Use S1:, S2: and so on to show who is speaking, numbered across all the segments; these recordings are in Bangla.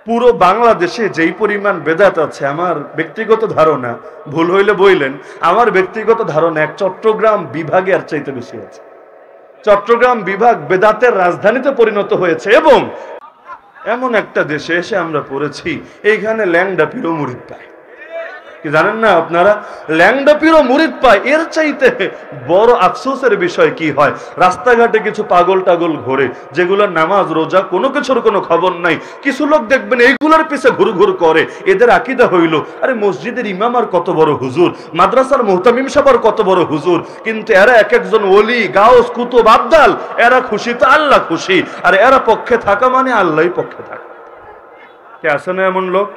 S1: পুরো বাংলাদেশে যেই পরিমাণ বেদাত আছে, আমার ব্যক্তিগত ধারণা, ভুল হইলে বইলেন, আমার ব্যক্তিগত ধারণা এক চট্টগ্রাম বিভাগে আর চাইতে বেশি আছে। চট্টগ্রাম বিভাগ বেদাতের রাজধানীতে পরিণত হয়েছে এবং এমন একটা দেশে এসে আমরা পড়েছি এইখানে ল্যাংডা পীর ও মুরিদ পায়। কি জানেন না আপনারা, ল্যাংডা পীর ও মুরিদ পায়। এর চাইতে বড় আফসোসের বিষয় কি হয়, রাস্তাঘাটে কিছু পাগল টাগল ঘোরে, যেগুলোর নামাজ রোজা কোনো কিছুর কোনো খবর নাই। কিছু লোক দেখবেন এইগুলোর পিছে ঘুরঘুর করে। এদের আকীদা হইল, আরে মসজিদের ইমাম আর কত বড় হুজুর, মাদ্রাসার মুহতামিম সাহেব আর কত বড় হুজুর, কিন্তু এরা এক একজন ওলি, গাউস, কুতুব, আবদাল। এরা খুশি তো আল্লাহ খুশি, আর এরা পক্ষে থাকা মানে আল্লাহই পক্ষে থাকা। কে আছে না এমন লোক?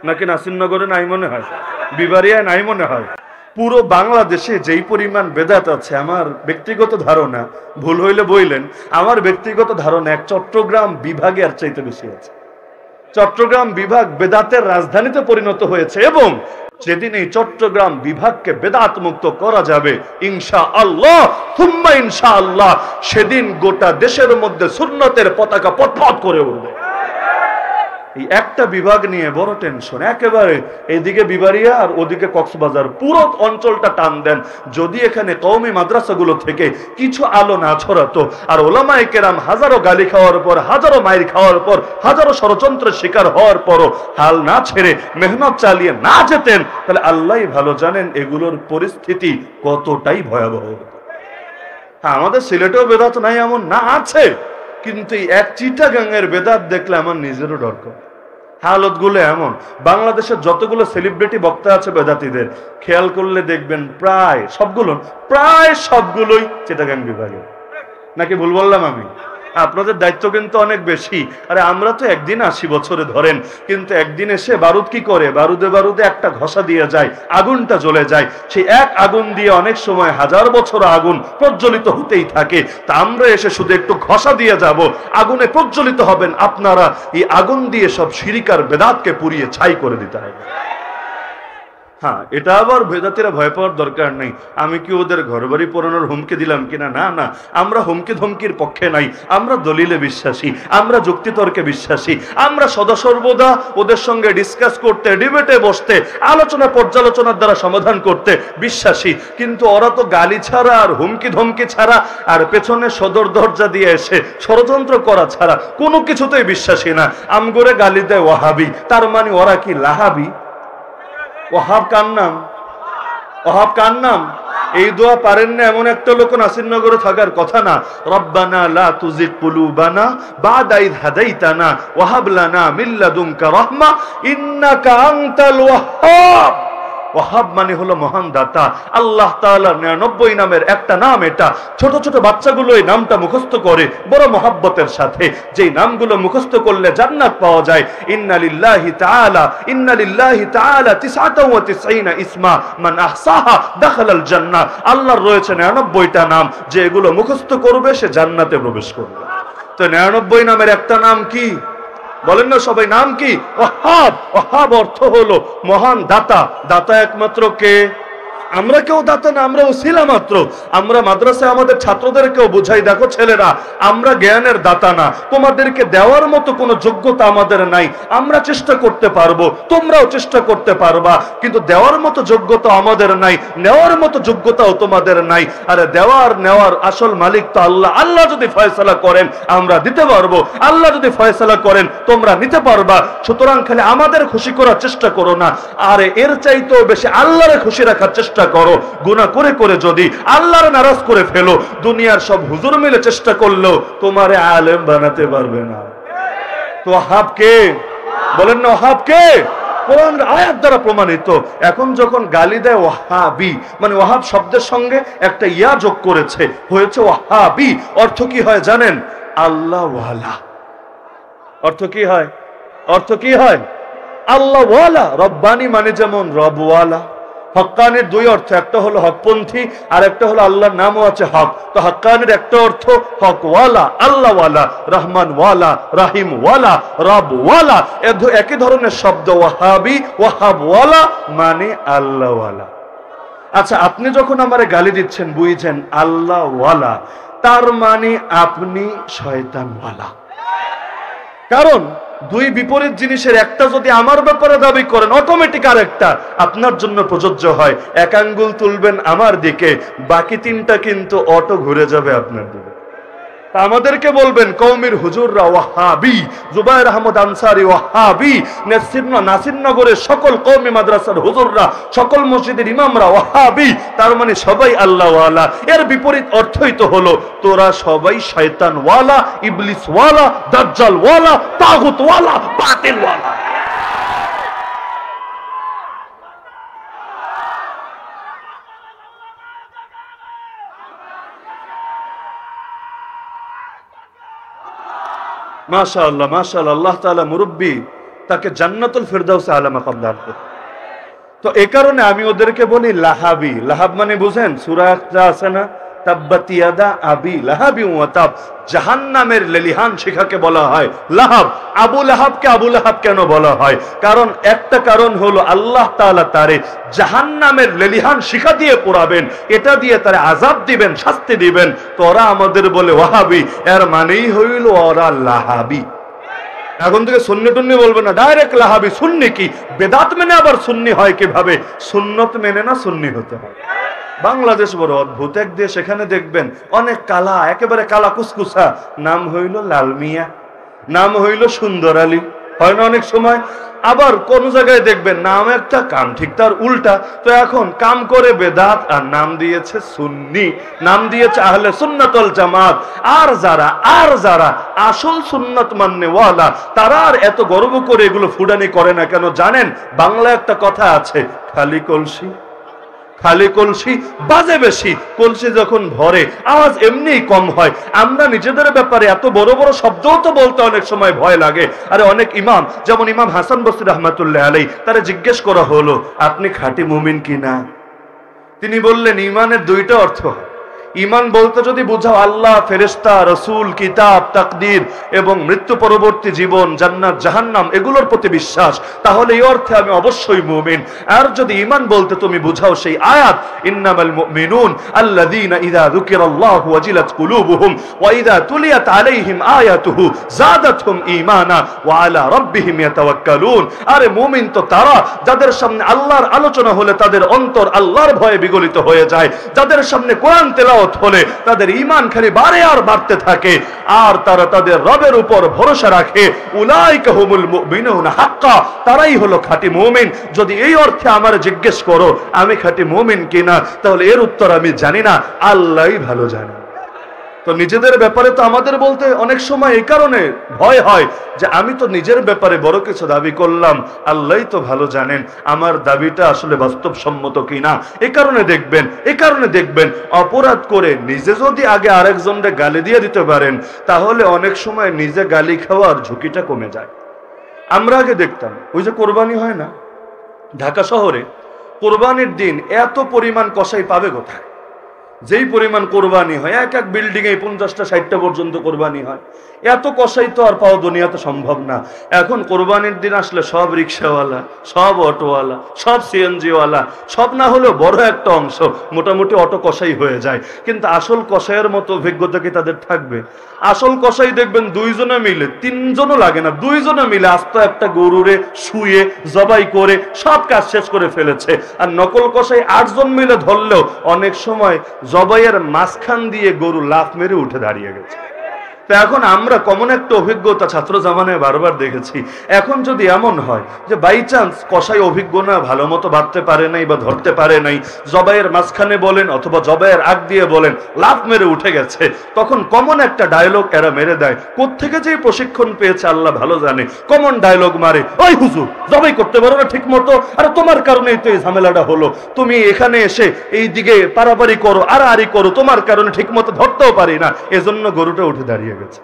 S1: নাকি নাসিরনগরে নাই মনে হয়, বিবারিয়ায় নাই মনে হয়? পুরো বাংলাদেশে যেই পরিমাণ বেদাত আছে, আমার ব্যক্তিগত ধারণা, ভুল হইলে বইলেন, আমার ব্যক্তিগত ধারণা এক চট্টগ্রাম বিভাগে আর চাইতে বেশি আছে। চট্টগ্রাম বিভাগ বেদাতের রাজধানীতে পরিণত হয়েছে এবং যেদিন এই চট্টগ্রাম বিভাগকে বেদাত মুক্ত করা যাবে ইনশাআল্লাহ সুম্মা ইনশাআল্লাহ, সেদিন গোটা দেশের মধ্যে সুন্নতের পতাকা পথপথ করে উঠবে। এই একটা বিভাগ নিয়ে বড় টেনশন, একেবারে এদিকে বিবারিয়া আর ওদিকে কক্সবাজার, পুরো অঞ্চলটা টান দেন। যদি এখানে কওমি মাদ্রাসাগুলো থেকে কিছু আলো না ছড়াতো, আর ওলামায়ে কেরাম হাজারো গালি খাওয়ার পর, হাজারো মাইর খাওয়ার পর, হাজারো ষড়যন্ত্রের শিকার হওয়ার পরও হাল না ছেড়ে মেহনত চালিয়ে না যেতেন, তাহলে আল্লাহই ভালো জানেন এগুলোর পরিস্থিতি কতটাই ভয়াবহ হতো। হ্যাঁ, আমাদের সিলেটেও বেদাত নাই এমন না, আছে, কিন্তু এক চিটাগাংয়ের বেদাত দেখলে আমার নিজেরও ডর করে। হালত গুলো এমন, বাংলাদেশের যতগুলো সেলিব্রিটি বক্তা আছে বেদাতীদের, খেয়াল করলে দেখবেন প্রায় সবগুলোই চিটাগাং বিভাগে। নাকি ভুল বললাম আমি? আপনাদের দায়িত্ব কিন্তু অনেক বেশি। আরে আমরা তো একদিন 80 বছরে ধরেন, কিন্তু একদিন এসে বারুদ কি করে, বারুদে একটা ঘষা দিয়ে যায়, আগুনটা জ্বলে যায়। সেই এক আগুন দিয়ে অনেক সময় 1000 বছর আগুন প্রজ্বলিত হতেই থাকে। তা আমরা এসে শুধু একটু ঘষা দিয়ে যাব, আগুনে প্রজ্বলিত হবেন আপনারা। এই আগুন দিয়ে সব শিরিক আর বেদাতকে পুড়িয়ে ছাই করে দিতে হবে। হ্যাঁ, এটা আবার বেদাতিরা ভয় পাওয়ার দরকার নেই। আমি কি ওদের ঘরবাড়ি পোড়ানোর হুমকি দিলাম কিনা? না না, আমরা হুমকি ধমকির পক্ষে নাই। আমরা দলিলে বিশ্বাসী, আমরা যুক্তিতর্কে বিশ্বাসী, আমরা সদা সর্বদা ওদের সঙ্গে ডিসকাস করতে, ডিবেটে বসতে, আলোচনা পর্যালোচনার দ্বারা সমাধান করতে বিশ্বাসী। কিন্তু ওরা তো গালি ছাড়া আর হুমকি ধমকি ছাড়া আর পেছনে সদর দরজা দিয়ে এসে ষড়যন্ত্র করা ছাড়া কোনো কিছুতেই বিশ্বাসী না। আমগরে গালি দেয় ওয়াহাবি, তার মানে ওরা কি লাহাবি? ওয়াহাব কার নাম? ওয়াহাব কার নাম? এই দোয়া পারেন না এমন একটা লোক নাসিরনগরে থাকার কথা না। রব্বানা লা তুজিগ কুলুবানা বাদা ইয হাদাইতানা ওয়া হাব লানা মিন লাদুনকা রাহমা ইন্নাকা আনতাল ওয়াহ্হাব। ওয়াহাব মানে হলো মহান দাতা। আল্লাহ তাআলার 99 নামের একটা নাম এটা। ছোট ছোট বাচ্চাগুলো এই নামটা মুখস্থ করে বড় মহব্বতের সাথে। যেই নামগুলো মুখস্থ করলে জান্নাত পাওয়া যায়। ইন্না লিল্লাহি তাআলা 99 ইসমা মান আহসাহা দাখালাল জান্নাহ। আল্লাহর রয়েছে 99টা নাম, যে এগুলো মুখস্থ করবে সে জান্নাতে প্রবেশ করবে। তো 99 নামের একটা নাম কি বলেন না সবাই? নাম কি? ওয়াহাব। ওয়াহাব অর্থ হলো মহান দাতা। দাতা একমাত্র কে? আমরা কেউ দাতা না, আমরা ওসিলা মাত্র। আমরা মাদ্রাসায় আমাদের ছাত্রদেরকেও বুঝাই, দেখো ছেলেরা, আমরা জ্ঞানের দাতা না, তোমাদেরকে দেওয়ার মতো কোনো যোগ্যতা আমাদের নাই। আমরা চেষ্টা করতে পারবো, তোমরাও চেষ্টা করতে পারবা, কিন্তু দেওয়ার মতো যোগ্যতা আমাদের নাই, নেওয়ার মতো যোগ্যতাও তোমাদের নাই। আরে দেওয়ার নেওয়ার আসল মালিক তো আল্লাহ। আল্লাহ যদি ফয়সালা করেন আমরা দিতে পারবো, আল্লাহ যদি ফয়সালা করেন তোমরা নিতে পারবা। সুতরাং খালি আমাদের খুশি করার চেষ্টা করো না, আরে এর চাইতেও বেশি আল্লাহরে খুশি রাখার চেষ্টা করো। গুনাহ করে করে যদি আল্লাহর নারাজ করে ফেলো, দুনিয়ার সব হুজুর মিলে চেষ্টা করলেও তোমারে আলেম বানাতে পারবে না। তো ওয়াহাব কে? বলেন না ওয়াহাব কে? কোরআন আয়াত দ্বারা প্রমাণিত। এখন যখন গালি দেয় ওয়াহাবি, মানে ওয়াহাব শব্দের সঙ্গে একটা ইয়া যোগ করেছে, হয়েছে ওয়াহাবি। অর্থ কি হয় জানেন? আল্লাহ ওয়ালা। অর্থ কি হয়? অর্থ কি হয়? আল্লাহ ওয়ালা। রব্বানি মানে যেমন রবওয়ালা। হক্কানির দুই অর্থ, একটা হলো হকপন্থী আর একটা হলো আল্লাহর নামও আছে হক। তো হক্কানির একটা অর্থ হকওয়ালা, আল্লাহওয়ালা, রহমানওয়ালা, রাহিমওয়ালা, রবওয়ালা। একই ধরনের শব্দ ওয়াহাবি, ওয়াহাবওয়ালা মানে আল্লাহওয়ালা। আচ্ছা, আপনি যখন আমারে গালি দিচ্ছেন বুঝছেন আল্লাহওয়ালা, তার মানে আপনি শয়তানওয়ালা। কারণ দুই বিপরীত জিনিসের একটা যদি আমার ব্যাপারে দাবি করেন, অটোমেটিক আর একটা আপনার জন্য প্রযোজ্য হয়। এক আঙ্গুল তুলবেন আমার দিকে, বাকি তিনটা কিন্তু অটো ঘুরে যাবে আপনার দিকে। আমাদেরকে বলবেন কওমির হুজুররা ওয়াহাবি, জুবায়ের আহমদ আনসারী ওয়াহাবি, নাসিরনগরের সকল কওমি মাদ্রাসার হুজুররা, সকল মসজিদের ইমামরা ওয়াহাবি, তার মানে সবাই আল্লাহওয়ালা। এর বিপরীত অর্থই তো হলো তোরা সবাই শয়তানওয়ালা, ইবলিসওয়ালা, দাজ্জালওয়ালা, তাগুতওয়ালা, বাতিলওয়ালা। মাশাআল্লাহ মাশাআল্লাহ, আল্লাহ তাআলা মুরব্বি তাকে জান্নাতুল ফিরদাউসে আলা মাকাম দান করুন। তো এই কারণে আমি ওদেরকে বলি লাহাবি। লাহাব মানে বুঝেন, সূরা আছে না, তাব্বাত ইয়াদা আবি লাহাবি ওয়া তাব, জাহান্নামের লেলিহান শিখাকে বলা হয় লাহাব। আবু লাহাবকে আবু লাহাব কেন বলা হয়? কারণ একটা কারণ হলো আল্লাহ তাআলা তারে জাহান্নামের লেলিহান শিখা দিয়ে পোড়াবেন, এটা দিয়ে তারে আযাব দিবেন, শাস্তি দিবেন। তো ওরা আমাদের বলে ওয়াহাবি, এর মানেই হইল ওরা লাহাবি। এখন থেকে সুন্নি টুন্নি বলবে না, ডাইরেক্ট লাহাবি। সুন্নি কি? বেদাত মেনে আবার সুন্নি হয় কিভাবে? সুন্নত মেনে না সুন্নি হতে হয়। বাংলাদেশ বড় অদ্ভুত এক দেশ, এখানে দেখবেন অনেক কালা, একেবারে কালা কুসকুসা, নাম হইল লাল মিয়া, নাম হইল সুন্দর আলী, হয় না অনেক সময়? আবার কোন জায়গায় দেখবেন নাম একটা, কাম ঠিক তার উল্টা। তো এখন কাম করে বেদাত আর নাম দিয়েছে সুন্নি, নাম দিয়েছে আহলে সুন্নাত ওয়াল জামাত। আর যারা আসল সুন্নাত মাননে ওয়ালা, তারা আর এত গর্ব করে এগুলো ফুডানি করে না কেন জানেন? বাংলা একটা কথা আছে, খালি কলসি খালি কলসি বাজে বেশি। কলসি যখন ভরে আওয়াজ এমনিই কম হয়। আমরা নিজেদের ব্যাপারে এত বড় বড় শব্দও তো বলতে অনেক সময় ভয় লাগে। আরে অনেক ইমাম, যেমন ইমাম হাসান বসরি রাহমাতুল্লাহ আলাইহি, তারা জিজ্ঞেস করা হলো আপনি খাঁটি মুমিন কিনা? তিনি বললেন ইমানের দুইটা অর্থ। ইমান বলতে যদি বোঝাও আল্লাহ, ফেরেশতা, রসুল, কিতাব, তাকদীর এবং মৃত্যু পরবর্তী জীবন, জান্নাত, জাহান্নাম এগুলোর প্রতি বিশ্বাস, তাহলে এই অর্থে আমি অবশ্যই মুমিন। আর যদি ইমান বলতে তুমি বুঝাও সেই আয়াত, ইন্নামাল মুমিনুন আল্লাযীনা ইযা যুকিরাল্লাহু ওয়াজিলাত কুলুবুহুম ওয়া ইযা তুলিয়াত আলাইহিম আয়াতুহু যাদাতহুম ঈমানা ওয়া আলা রাব্বিহিম ইয়াতাওয়াক্কালুন। আরে মুমিন তো তারা যাদের সামনে আল্লাহর আলোচনা হলে তাদের অন্তর আল্লাহর ভয়ে বিগলিত হয়ে যায়, যাদের সামনে কোরআন তেলাওয়াত হলে তাদের ঈমান খালি বাড়ে আর বাড়তে থাকে, আর তারা তাদের রবের উপর ভরসা রাখে। উলাইকা হুমুল মুমিনুনা হাক্কা, তারাই হলো খাঁটি মুমিন। যদি এই অর্থে আমার জিজ্ঞেস করো আমি খাঁটি মুমিন কিনা, তাহলে এর উত্তর আমি জানি না, আল্লাহই ভালো জানে। তো নিজেদের ব্যাপারে তো আমাদের বলতে অনেক সময় এই কারণে ভয় হয় যে আমি তো নিজের ব্যাপারে বড় কিছু দাবি করলাম, আল্লাহই তো ভালো জানেন আমার দাবিটা আসলে বাস্তবসম্মত কিনা। এ কারণে দেখবেন অপরাধ করে নিজে যদি আগে আরেকজনকে গালি দিয়ে দিতে পারেন, তাহলে অনেক সময় নিজে গালি খাওয়ার ঝুঁকিটা কমে যায়। আমরা আগে দেখতাম ওই যে কোরবানি হয় না ঢাকা শহরে, কোরবানির দিন এত পরিমাণ কসাই পাবে কোথায়? যেই পরিমাণ কোরবানি হয়, এক এক বিল্ডিং এ 50টা 60টা পর্যন্ত কোরবানি হয়, এত কসাই তো আর পাওয়া দুনিয়াতে সম্ভব না। এখন কোরবানির দিন আসলে সব রিক্সাওয়ালা, সব অটোওয়ালা, সব সিএনজিওয়ালা, সব না হলেও বড় একটা অংশ মোটামুটি অটো কসাই হয়ে যায়। কিন্তু আসল কসাইয়ের মতো অভিজ্ঞতা কি তাদের থাকবে? আসল কসাই দেখবেন দুইজনে মিলে, তিনজনও লাগে না, দুইজনে মিলে আস্ত একটা গরুরে শুয়ে জবাই করে সব কাজ শেষ করে ফেলেছে। আর নকল কসাই 8 জন মিলে ধরলেও অনেক সময় জবাইয়ের মাঝখান দিয়ে গরু লাফ মেরে উঠে দাঁড়িয়ে গেছে। তো এখন আমরা কমন একটা অভিজ্ঞতা ছাত্র জামানায় বারবার দেখেছি। এখন যদি এমন হয় যে বাই চান্স কসাই অভিজ্ঞ না, ভালো মতো বাঁধতে পারে নাই বা ধরতে পারে নাই, জবাইয়ের মাঝখানে বলেন অথবা জবাইয়ের আগ দিয়ে বলেন লাফ মেরে উঠে গেছে, তখন কমন একটা ডায়লগ এরা মেরে দেয়। কোত্থেকে যে প্রশিক্ষণ পেয়েছে আল্লাহ ভালো জানে। কমন ডায়লগ মারে, ওই হুজুর জবাই করতে পারো না ঠিক মতো, আর তোমার কারণেই তো এই ঝামেলাটা হলো, তুমি এখানে এসে এই দিকে পারাপারি করো আড়াআড়ি করো, তোমার কারণে ঠিক মতো ধরতেও পারি না, এজন্য গরুটা উঠে দাঁড়িয়ে গেছে।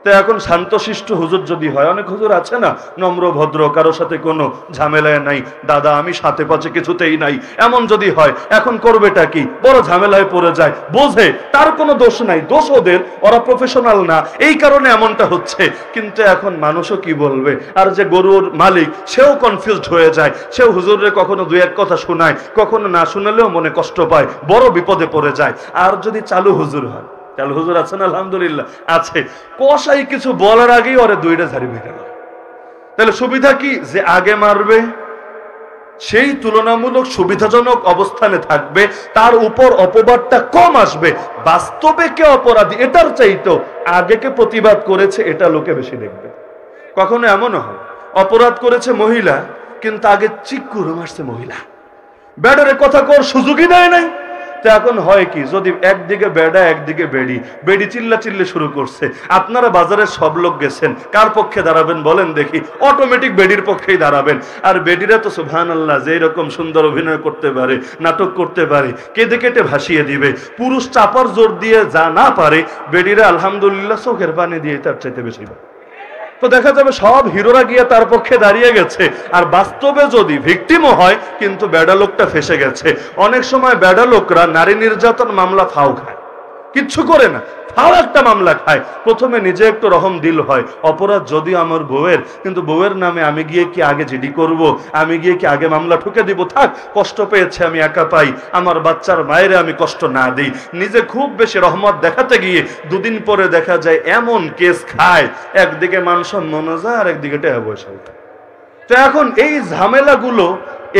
S1: তো এখন শান্তশিষ্ট হুজুর যদি হয়, অনেক হুজুর আছে না নম্র ভদ্র, কারোর সাথে কোনো ঝামেলায় নাই, দাদা আমি সাথে পাচে কিছুতেই নাই, এমন যদি হয়, এখন করবেটা কি? বড় ঝামেলায় পড়ে যায়, বোঝে তার কোনো দোষ নাই, দোষ ওদের, ওরা প্রফেশনাল না, এই কারণে এমনটা হচ্ছে। কিন্তু এখন মানুষও কি বলবে? আর যে গরুর মালিক সেও কনফিউজড হয়ে যায়, সেও হুজুরের কখনো দুই এক কথা শোনায়, কখনো না শুনালেও মনে কষ্ট পায়, বড় বিপদে পড়ে যায়। আর যদি চালু হুজুর হয়, চালু হুজুর আছেন আলহামদুলিল্লাহ আছে, কসাই কিছু বলার আগেই ওরে দুইটা ঝাড়ি ভেঙে দেয়। তাহলে সুবিধা কি? যে আগে মারবে সেই তুলনামূলক সুবিধাজনক অবস্থানে থাকবে, তার উপর অপবাদটা কম আসবে। বাস্তবে কে অপরাধী এটার চাইতো আগে কে প্রতিবাদ করেছে এটা লোকে বেশি দেখবে। কখনো এমনও হয় অপরাধ করেছে মহিলা, কিন্তু আগে চিকুরে মারছে মহিলা, ব্যাডারে কথা কর সুযোগই দেয় নাই। তো এখন হয় কি, যদি একদিকে বেডা একদিকে বেডি চিল্লা শুরু করছে, আপনারা বাজারে সব লোক গেছেন, কার পক্ষে দাঁড়াবেন বলেন দেখি? অটোমেটিক বেডির পক্ষেই দাঁড়াবেন। আর বেডিরা তো সুবহানাল্লাহ যেই রকম সুন্দর অভিনয় করতে পারে, নাটক করতে পারে, কেঁদে কেটে ভাসিয়ে দিবে। পুরুষ চাপার জোর দিয়ে যা না পারে, বেডিরা আলহামদুলিল্লাহ চোখের পানি দিয়ে তার চাইতে বেশি পারে। তো দেখা যাবে সব হিরোরা গিয়ে তার পক্ষে দাঁড়িয়ে গেছে, আর বাস্তবে যদি ভিকটিমও হয় কিন্তু বেডা লোকটা ফেসে গেছে। অনেক সময় বেডা লোকরা নারী নির্যাতন মামলা ফাও খায়, কিচ্ছু করে না, ফাও একটা মামলা খায়। প্রথমে নিজে একটু রহম দিল হয়, অপরাধ যদি আমার বউয়ের, কিন্তু বউয়ের নামে আমি গিয়ে কি আগে জিডি করব? আমি গিয়ে কি আগে মামলা ঠুকে দিব? থাক, কষ্ট পেয়েছে আমি একা পাই, আমার বাচ্চার মায়েরে আমি কষ্ট না দিই। নিজে খুব বেশি রহমত দেখাতে গিয়ে দুদিন পরে দেখা যায় এমন কেস খায়, একদিকে মান সম্মান যায় আর একদিকে টাকা পয়সা। তো এখন এই ঝামেলাগুলো,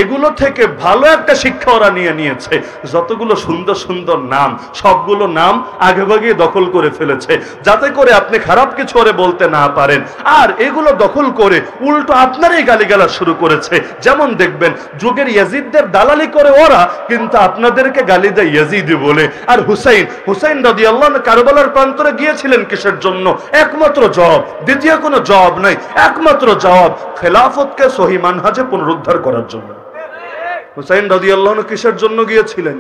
S1: এগুলো থেকে ভালো একটা শিক্ষা ওরা নিয়েছে। যতগুলো সুন্দর সুন্দর নাম, সবগুলো নাম আগেভাগে দখল করে ফেলেছে, যাতে করে আপনি খারাপ কিছু ওরে বলতে না পারেন। আর এগুলো দখল করে উল্টো আপনারই গালিগালাজ শুরু করেছে। যেমন দেখবেন যুগের ইয়াজিদদের দালালি করে ওরা, কিন্তু আপনাদেরকে গালি দেয় ইয়াজিদি বলে। আর হুসাইন রাদিয়াল্লাহু আনহু কারবালার প্রান্তরে গিয়েছিলেন কিসের জন্য? একমাত্র জবাব, দ্বিতীয় কোনো জবাব নাই, একমাত্র জবাব খেলাফতকে সহি মানহাজে পুনরুদ্ধার করার জন্য। হুসাইন রাদিয়াল্লাহু আনহু কিসের জন্য গিয়েছিলেন?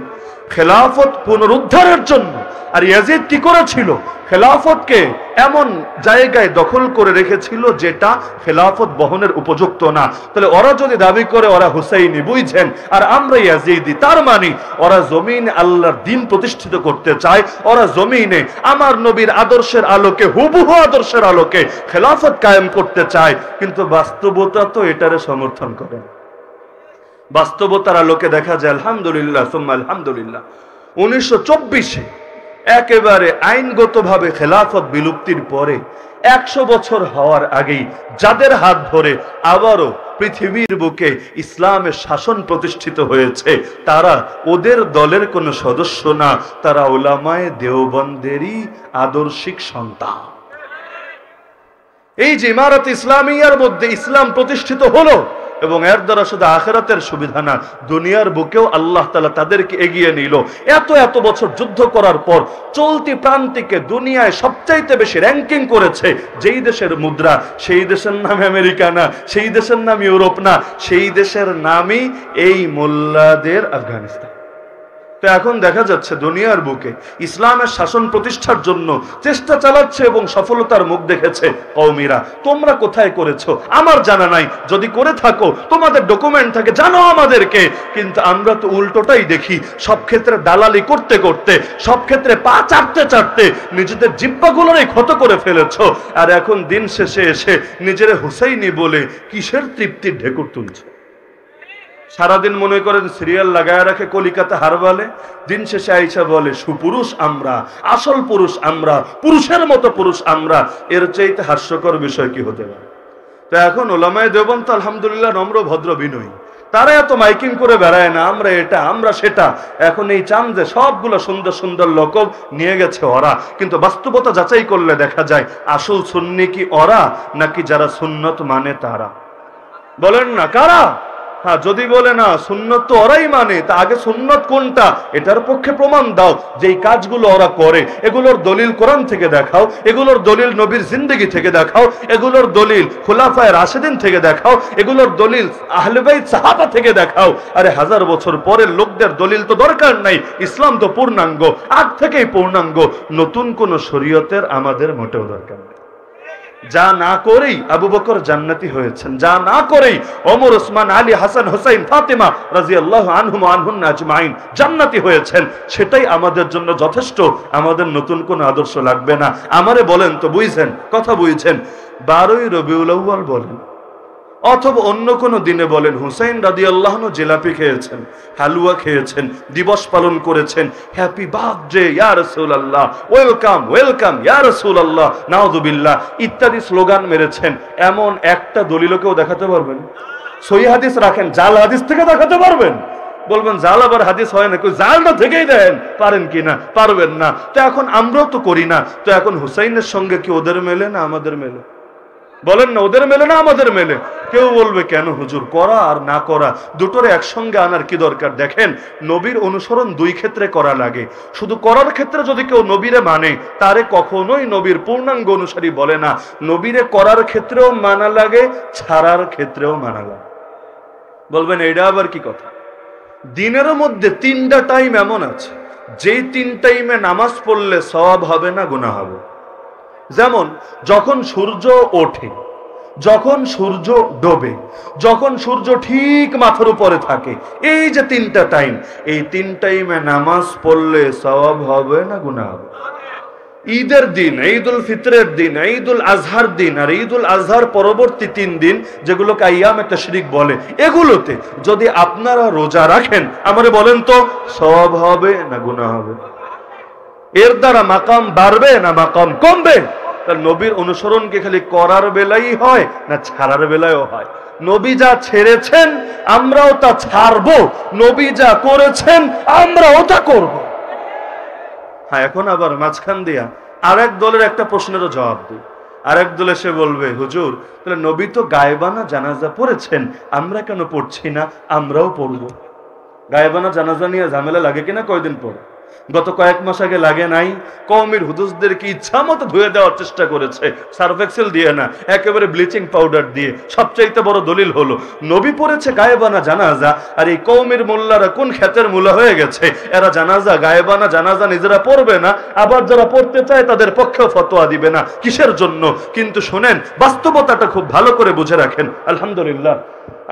S1: খেলাফত পুনরুদ্ধারের জন্য। আর ইয়াজিদ কি করেছিল? খেলাফতকে এমন জায়গায় দখল করে রেখেছিল যেটা খেলাফত বহনের উপযুক্ত না। তাহলে ওরা যদি দাবি করে ওরা হুসাইনি বুঝছেন আর আমরা ইয়াজিদি, তার মানে ওরা জমিনে আল্লাহর দ্বীন প্রতিষ্ঠিত করতে চায়, ওরা জমিনে আমার নবীর আদর্শের আলোকে, হুবহু আদর্শের আলোকে খেলাফত কায়েম করতে চায়। কিন্তু বাস্তবতা তো এটারে সমর্থন করে। বাস্তবতার আলোকে দেখা যায় আলহামদুলিল্লাহ সুম্মা আলহামদুলিল্লাহ 1924-এ একেবারে আইনগতভাবে খেলাফত বিলুপ্তির পরে 100 বছর হওয়ার আগেই যাদের হাত ধরে আবারও পৃথিবীর বুকে ইসলামের শাসন প্রতিষ্ঠিত হয়েছে, তারা ওদের দলের কোনো সদস্য না, তারা উলামায়ে দেওবন্দেরই আদর্শিক সন্তান। এই যে ইমারত ইসলামিয়ার মধ্যে ইসলাম প্রতিষ্ঠিত হলো, এবং এর দ্বারা শুধু আখিরাতের সুবিধা না, দুনিয়ার বুকেও আল্লাহ তাআলা তাদেরকে এগিয়ে নিল। এত বছর যুদ্ধ করার পর চলতি প্রান্তিকে দুনিয়ায় সবচাইতে বেশি র্যাঙ্কিং করেছে যেই দেশের মুদ্রা, সেই দেশের নাম আমেরিকা না, সেই দেশের নাম ইউরোপ না, সেই দেশের নামই এই মোল্লাদের আফগানিস্তান। তো এখন দেখা যাচ্ছে দুনিয়ার বুকে ইসলামের শাসন প্রতিষ্ঠার জন্য চেষ্টা চালাচ্ছে এবং সফলতার মুখ দেখেছে কওমিরা। তোমরা কোথায় করেছো আমার জানা নাই, যদি করে থাকো তোমাদের ডকুমেন্ট থাকে জানো আমাদেরকে। কিন্তু আমরা তো উল্টোটাই দেখি, সব ক্ষেত্রে দালালি করতে করতে, সব ক্ষেত্রে পা চাটতে নিজেদের জিহ্বাগুলোরই ক্ষত করে ফেলেছো। আর এখন দিন শেষে এসে নিজের হুসাইনি বলে কিসের তৃপ্তির ঢেকুর তুলছে। সারাদিন মনে করেন সিরিয়াল লাগায় রাখে কলিকাতা হারবালে, দিন শেষে আইসা বলে সুপুরুষ আমরা, আসল পুরুষ আমরা, পুরুষের মতো পুরুষ আমরা। এর চাইতে হাস্যকর বিষয় কি হতে পারে? তো এখন ওলামায়ে দেওবন্দ তো আলহামদুলিল্লাহ নম্র ভদ্র বিনয়ী, তারা এত মাইকিং করে বেড়ায় না আমরা এটা আমরা সেটা। এখন এই চান যে সবগুলো সুন্দর সুন্দর লকব নিয়ে গেছে ওরা, কিন্তু বাস্তবতা যাচাই করলে দেখা যায় আসল সুন্নি কি ওরা নাকি যারা সুন্নত মানে তারা? বলেন না কারা? হ্যাঁ, যদি বলে না সুন্নত তো ওরাই মানে, তা আগে সুন্নত কোনটা এটার পক্ষে প্রমাণ দাও। যেই কাজগুলো ওরা করে এগুলোর দলিল কোরআন থেকে দেখাও, এগুলোর দলিল নবীর জিন্দেগি থেকে দেখাও, এগুলোর দলিল খুলাফায়ে রাশিদিন থেকে দেখাও, এগুলোর দলিল আহলে বাইত সাহাবা থেকে দেখাও। আরে 1000 বছর পরের লোকদের দলিল তো দরকার নাই, ইসলাম তো পূর্ণাঙ্গ, আগ থেকেই পূর্ণাঙ্গ, নতুন কোন শরীয়তের আমাদের মোটেও দরকার নেই। যা না করেই আবু বকর জান্নাতি হয়েছেন, যা না করেই ওমর, ওসমান, আলী, হাসান, হুসাইন, ফাতেমা রাদিয়াল্লাহু আনহুম ওয়া আনহুন্না আজমাইন জান্নাতি হয়েছেন, সেটাই আমাদের জন্য যথেষ্ট। আমাদের নতুন কোন আদর্শ লাগবে না। আমারে বলেন তো বুঝছেন, কথা বুঝছেন, 12ই রবিউল আউয়াল বলেন, অথবা অন্য কোনো দিনে বলেন হুসাইন রাদিয়াল্লাহু আনহু জিলাপি খেয়েছেন, হালুয়া খেয়েছেন, দিবস পালন করেছেন, হ্যাপি বার্থডে ইয়া রাসূলুল্লাহ, ওয়েলকাম ওয়েলকাম ইয়া রাসূলুল্লাহ, নাউযুবিল্লাহ ইত্যাদি স্লোগান মেরেছেন, এমন একটা দলিলকেও দেখাতে পারবেন? সহি হাদিস রাখেন, জাল হাদিস থেকে দেখাতে পারবেন? বলবেন জাল আবার হাদিস হয় না, জালটা থেকেই দেন, পারেন কিনা? পারবেন না। তো এখন আমরাও তো করি না, তো এখন হুসাইনের সঙ্গে কি ওদের মেলে না আমাদের মেলে? বলেন না, ওদের মেলে না আমাদের মেলে? কেউ বলবে কেন হুজুর, করা আর না করা দুটোর একসঙ্গে আনার কি দরকার? দেখেন, নবীর অনুসরণ দুই ক্ষেত্রে করা লাগে। শুধু করার ক্ষেত্রে যদি কেউ নবীরে মানে, তারে কখনোই নবীর পূর্ণাঙ্গ অনুসারী বলে না। নবীরে করার ক্ষেত্রেও মানা লাগে, ছাড়ার ক্ষেত্রেও মানা লাগে। বলবেন এটা আবার কি কথা? দিনের মধ্যে 3টা টাইম এমন আছে যেই 3 টাইমে নামাজ পড়লে সওয়াব হবে না, গুনাহ হবে। যেমন যখন সূর্য ওঠে, যখন সূর্য ডোবে, যখন সূর্য ঠিক মাথার উপরে থাকে, এই যে 3টা টাইম, এই 3 টাইমে নামাজ পড়লে সওয়াব হবে না, গুনাহ হবে? ঈদের দিন, ঈদুল ফিতরের দিন, ঈদুল আজহার দিন আর ঈদুল আজহার পরবর্তী 3 দিন, যেগুলোকে আইয়ামে তাশরিক বলে, এগুলোতে যদি আপনারা রোজা রাখেন, আমারে বলেন তো সওয়াব হবে না গুনাহ হবে? এর দ্বারা মাকাম বাড়বে না মাকাম কমবে? তার নবীর অনুসরণ কি খালি করার বেলায় হয় না ছাড়ার বেলায়ও হয়? নবী যা ছেড়েছেন আমরাও তা ছাড়বো, নবী যা করেছেন আমরাও তা করব। হ্যাঁ, এখন আবার মাঝখান দিয়া আরেক দলের একটা প্রশ্নেরও জবাব দিই। আরেক দল এসে বলবে হুজুর, তাহলে নবী তো গায়েবানা জানাজা পড়েছেন, আমরা কেন পড়ছি না? আমরাও পড়বো। গায়েবানা জানাজা নিয়ে ঝামেলা লাগে কিনা কয়দিন পরে? গত কয়েক মাস আগে লাগে নাই? কওমের হুদুসদেরকে ইচ্ছা মতো ধুয়ে দেওয়ার চেষ্টা করেছে, সার্ফ এক্সেল দিয়ে না, একেবারে ব্লিচিং পাউডার দিয়ে। সবচাইতে বড় দলিল হলো নবী পড়েছে গায়েবানা জানাজা, আর এই কওমের মোল্লারা কোন ক্ষেতের মূলা হয়ে গেছে, এরা জানাজা গায়েবানা জানাজা নিজেরা পড়বে না, আবার যারা পড়তে চায় তাদের পক্ষেও ফতোয়া দিবে না। কিসের জন্য? কিন্তু শোনেন, বাস্তবতাটা খুব ভালো করে বুঝে রাখেন। আলহামদুলিল্লাহ,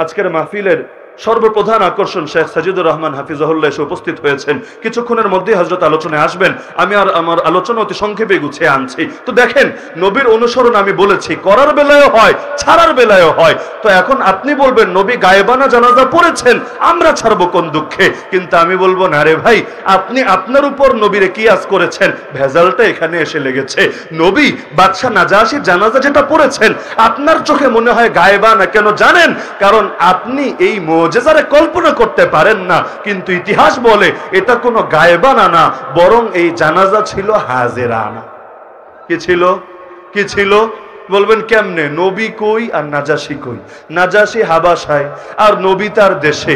S1: আজকের মাহফিলের সর্বপ্রধান আকর্ষণ শেখ সাজিদুর রহমান হাফিজাহুল্লাহ এসে উপস্থিত হয়েছেন। কিছুক্ষণের মধ্যে হযরত আলোচনায় আসবেন। আমি আর আমার আলোচনা অতি সংক্ষেপে গুছিয়ে আনছি। তো দেখেন, নবীর অনুসরণ আমি বলেছি করার বেলায়ও হয়, ছাড়ার বেলায়ও হয়। তো এখন আপনি বলবেন নবী গায়েবানা জানাজা পড়েছেন, আমরা ছাড়বো কোন দুঃখে? কিন্তু আমি বলবো না রে ভাই, আপনি আপনার উপর নবীরে কিয়াস করেছেন, ভেজালটা এখানে এসে লেগেছে। নবী বাদশা নাজাশির জানাজা যেটা পড়েছেন, আপনার চোখে মনে হয় গায়েবানা, কেন জানেন? কারণ আপনি এই মুজিজারে কল্পনা করতে পারেন না। কিন্তু ইতিহাস বলে এটা কোনো গায়েবানা না, বরং এই জানাজা ছিল হাজেরানা। কি ছিল? কি ছিল? বলবেন কেমনে? নবী কই আর নাজাশি কই? নাজাশি হাবাসায় আর নবী তার দেশে,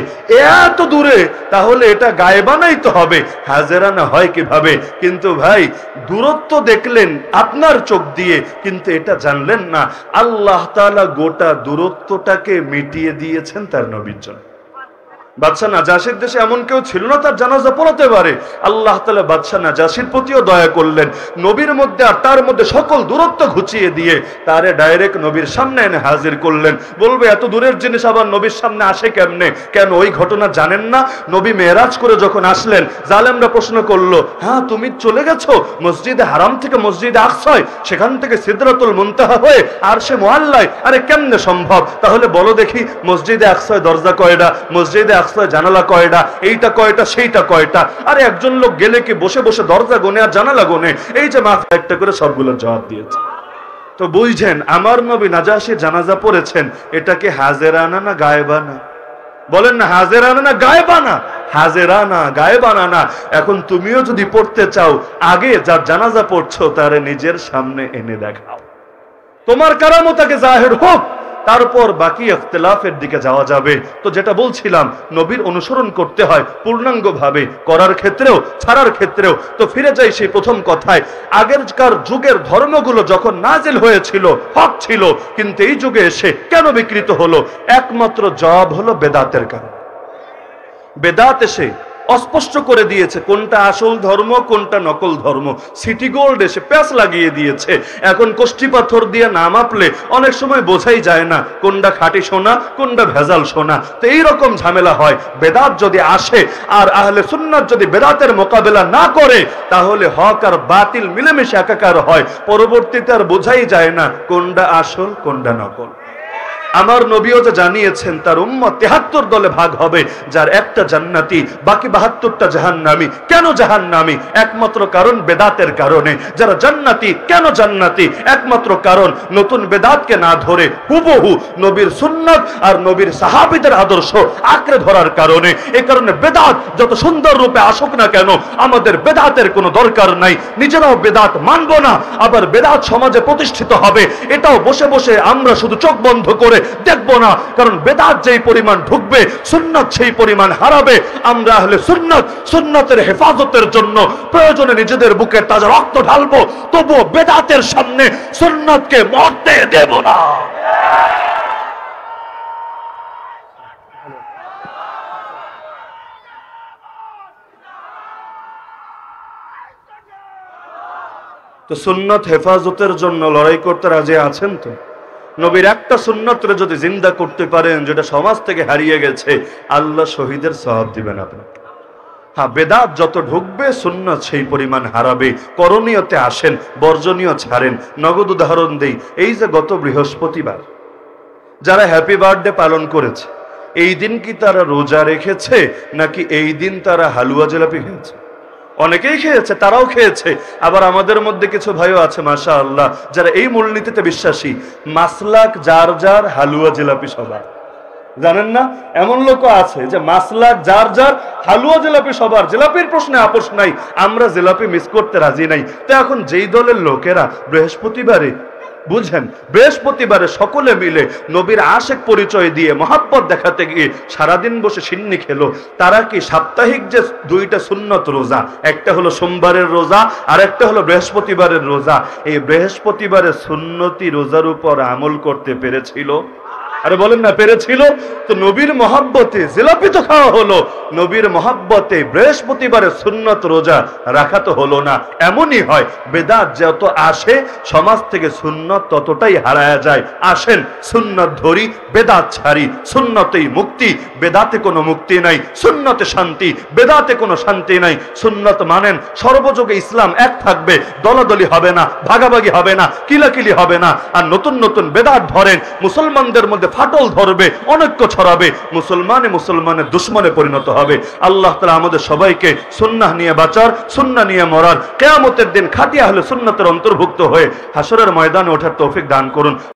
S1: এত দূরে, তাহলে এটা গায়েবানাই তো হবে, হাজেরানা হয় কিভাবে? কিন্তু ভাই, দূরত্ব দেখলেন আপনার চোখ দিয়ে, কিন্তু এটা জানলেন না আল্লাহ তাআলা গোটা দূরত্বটাকে মিটিয়ে দিয়েছেন তার নবীর জন্য। বাদশা নাজাশির দেশে এমন কেউ ছিল না তার জানাজা পড়াতে পারে। আল্লাহ তাআলা বাদশা নাজাশির প্রতিও দয়া করলেন, নবীর মধ্যে আর তার মধ্যে সকল দূরত্ব ঘুচিয়ে দিয়ে তারে ডাইরেক্ট নবীর সামনে এনে হাজির করলেন। বলবে এত দূরের জিনিস আবার নবীর সামনে আসে কেমনে? কেন ওই ঘটনা জানেন না? নবী মেরাজ করে যখন আসলেন, জালেমরা প্রশ্ন করলো, হ্যাঁ তুমি চলে গেছো মসজিদে হারাম থেকে মসজিদে আকসায়, সেখান থেকে সিদরাতুল মুনতাহা হয়ে আরশে মুআল্লায়, আরে কেমনে সম্ভব? তাহলে বলো দেখি, মসজিদে আকসায় দরজা কয়টা, মসজিদে আকসায় জানালা কয়টা, এইটা কয়টা সেইটা কয়টা? আরে একজন লোক গেলে কি বসে বসে দরজা গোনে আর জানালা গোনে? এই যে মাথা একটা করে সবগুলোর জবাব দিয়েছে। তো বুঝছেন, আমার নবী নাজাশির জানাজা পড়েছেন, এটা কি হাজেরানা না গায়েবানা? বলেন না, হাজেরানা না গায়েবানা? হাজেরানা, গায়েবানা না। এখন তুমিও যদি পড়তে চাও, আগে যার জানাজা পড়ছো তারে নিজের সামনে এনে দেখাও, তোমার কারামতাকে জাহির হোক, তারপর বাকি ইখতিলাফের দিকে যাওয়া যাবে। তো যেটা বলছিলাম, নবীর অনুসরণ করতে হয় পূর্ণাঙ্গভাবে, করার ক্ষেত্রেও ছাড়ার ক্ষেত্রেও। তো ফিরে যাই সেই প্রথম কথায়, আগেরকার যুগের ধর্মগুলো যখন নাজিল হয়েছিল হক ছিল, কিন্তু এই যুগে এসে কেন বিকৃত হলো? একমাত্র জবাব হলো বেদাতের কারণে। বেদাত এসে অস্পষ্ট করে দিয়েছে কোনটা আসল ধর্ম কোনটা নকল ধর্ম। সিটি গোল্ড এসে প্যাঁচ লাগিয়ে দিয়েছে। এখন কষ্টি পাথর দিয়ে না মাপলে অনেক সময় বোঝাই যায় না কোনটা খাঁটি সোনা কোনটা ভেজাল সোনা। তো এইরকম ঝামেলা হয়। বেদাত যদি আসে আর আহলে সুন্নাত যদি বেদাতের মোকাবেলা না করে, তাহলে হক আর বাতিল মিলেমিশে একাকার হয়। পরবর্তীতে আর বোঝাই যায় না কোনটা আসল কোনটা নকল। আমার নবীও যে জানিয়েছেন তার উম্মত ৭৩ দলে ভাগ হবে, যার একটা জান্নাতি, বাকি ৭২টা জাহান্নামী। কেন জাহান্নামী? একমাত্র কারণ বেদাতের কারণে। যারা জান্নাতি, কেন জান্নাতি? একমাত্র কারণ নতুন বেদাতকে না ধরে হুবহু নবীর সুন্নাত আর নবীর সাহাবীদের আদর্শ আঁকড়ে ধরার কারণে। এই কারণে বেদাত যত সুন্দর রূপে আসুক না কেন, আমাদের বেদাতের কোনো দরকার নাই। নিজেরাও বেদাত মানব না, আবার বেদাত সমাজে প্রতিষ্ঠিত হবে এটাও বসে বসে আমরা শুধু চোখ বন্ধ করে দেখবো না। কারণ বেদাত যেই পরিমাণ ঢুকবে, সুন্নাত সেই পরিমাণ হারাবে। আমরা আহলে সুন্নাত, সুন্নাতের হেফাজতের জন্য প্রয়োজনে নিজেদের বুকে তাজা রক্ত ঢালবো, তবুও বেদাতের সামনে সুন্নাতকে মরতে দেব না। তো সুন্নাত হেফাজতের জন্য লড়াই করতে রাজি আছেন তো? নবীর একটা সুন্নতরে যদি জিন্দা করতে পারেন যেটা সমাজ থেকে হারিয়ে গেছে, আল্লাহ শহীদের সওয়াব দিবেন আপনাকে। হ্যাঁ, বেদাত যত ঢুকবে সুন্নাত সেই পরিমাণ হারাবে। করণীয়তে আসেন, বর্জনীয় ছাড়েন। নগদ উদাহরণ দেই, এই যে গত বৃহস্পতিবার যারা হ্যাপি বার্থডে পালন করেছে, এই দিন কি তারা রোজা রেখেছে নাকি এই দিন তারা হালুয়া জিলাপি খেয়েছে? অনেকেই খেয়েছে, তারাও খেয়েছে। আবার আমাদের মধ্যে কিছু ভাইও আছে মাশাআল্লাহ যারা এই মূলনীতিতে বিশ্বাসী, মাসলাক যার যার, হালুয়া জিলাপি সবার। জানেন না, এমন লোকও আছে যে মাসলাক যার যার, হালুয়া জিলাপি সবার। জিলাপির প্রশ্নে আপোষ নাই, আমরা জিলাপি মিস করতে রাজি নাই। তো এখন যেই দলের লোকেরা বৃহস্পতিবারে, বুঝেন, বৃহস্পতিবারে সকলে মিলে নবীর আশেক পরিচয় দিয়ে মহাব্বত দেখাতে গিয়ে সারাদিন বসে সিন্নি খেলো, তারা কি সাপ্তাহিক যে 2টা সুন্নত রোজা, একটা হলো সোমবারের রোজা আর একটা হলো বৃহস্পতিবারের রোজা, এই বৃহস্পতিবারের সুন্নতি রোজার উপর আমল করতে পেরেছিল? আরে বলেন না, পেরেছিল? তো নবীর মহাব্বতে জিলাপি তো খাওয়া হলো, নবীর মহাব্বতে বৃহস্পতিবারে সুন্নত রোজা রাখা তো হলো না। এমনই হয়, বেদাত যত আসে সমাজ থেকে সুন্নত ততটাই হারায়া যায়। আসেন সুন্নত ধরি, বেদাত ছাড়ি। সুন্নতেই মুক্তি, বেদাতে কোনো মুক্তি নাই। সুন্নতে শান্তি, বেদাতে কোনো শান্তি নাই। সুন্নত মানেন, সর্বযুগে ইসলাম এক থাকবে, দলাদলি হবে না, ভাগাভাগি হবে না, কিলাকিলি হবে না। আর নতুন নতুন বেদাত ধরেন, মুসলমানদের মধ্যে ফাটল ধরবে, অনৈক্য ছড়াবে, মুসলমানের দুশমনে পরিণত হবে। আল্লাহ তাআলা আমাদের সবাইকে সুন্নাহ নিয়ে বাঁচার, সুন্নাহ নিয়ে মরার, কিয়ামতের দিন খাঁটি আহলে সুন্নাতের অন্তর্ভুক্ত হয়ে হাসরের ময়দানে ওঠার তৌফিক দান করুন।